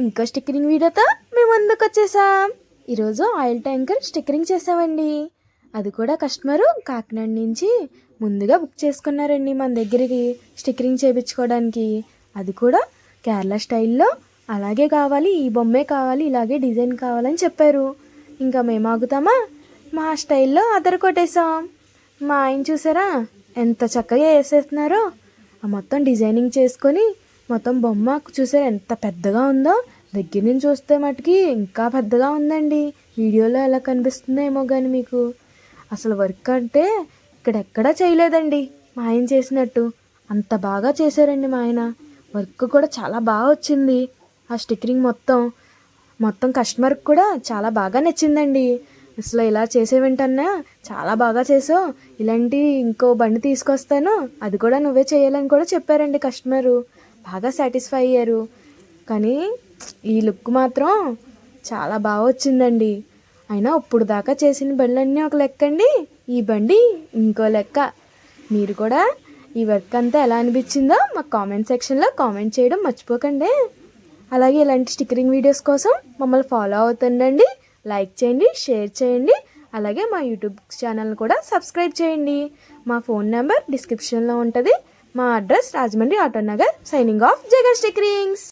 ఇంకో స్టిక్కరింగ్ వీడియోతో మేము ముందుకు వచ్చేసాం. ఈరోజు ఆయిల్ ట్యాంకర్ స్టిక్కరింగ్ చేసామండి. అది కూడా కస్టమరు కాకినాడ నుంచి ముందుగా బుక్ చేసుకున్నారండి మన దగ్గరికి స్టిక్కరింగ్ చేయించుకోవడానికి. అది కూడా కేరళ స్టైల్లో అలాగే కావాలి, ఈ బొమ్మే కావాలి, ఇలాగే డిజైన్ కావాలని చెప్పారు. ఇంకా మేము ఆగుతామా, మా స్టైల్లో అదర కొట్టేసాం. మా ఆయన చూసారా ఎంత చక్కగా వేసేస్తున్నారో. మొత్తం డిజైనింగ్ చేసుకొని మొత్తం బొమ్మ చూసారా ఎంత పెద్దగా ఉందో. దగ్గర నుంచి చూస్తే మటుకి ఇంకా పెద్దగా ఉందండి. వీడియోలో ఎలా కనిపిస్తుందో ఏమో కానీ మీకు అసలు వర్క్ అంటే ఇక్కడెక్కడా చేయలేదండి మా ఆయన చేసినట్టు. అంత బాగా చేశారండి మా ఆయన. వర్క్ కూడా చాలా బాగా వచ్చింది. ఆ స్టిక్కరింగ్ మొత్తం కస్టమర్కి కూడా చాలా బాగా నచ్చిందండి. అసలు ఇలా చేసేవేంటన్నా చాలా బాగా చేసావు, ఇలాంటి ఇంకో బండి తీసుకొస్తాను, అది కూడా నువ్వే చేయాలని కూడా చెప్పారండి కస్టమరు. బాగా సాటిస్ఫై అయ్యారు. కానీ ఈ లుక్ మాత్రం చాలా బాగా వచ్చిందండి. అయినా ఇప్పుడు దాకా చేసిన బండ్లన్నీ ఒక లెక్క అండి, ఈ బండి ఇంకో లెక్క. మీరు కూడా ఈ వర్క్ అంతా ఎలా అనిపించిందో మా కామెంట్ సెక్షన్లో కామెంట్ చేయడం మర్చిపోకండి. అలాగే ఇలాంటి స్టిక్కరింగ్ వీడియోస్ కోసం మమ్మల్ని ఫాలో అవుతుండండి. లైక్ చేయండి, షేర్ చేయండి. అలాగే మా యూట్యూబ్ ఛానల్ని కూడా సబ్స్క్రైబ్ చేయండి. మా ఫోన్ నెంబర్ డిస్క్రిప్షన్లో ఉంటుంది. మా address Rajahmundry auto Nagar. Signing off Jagan stickerings.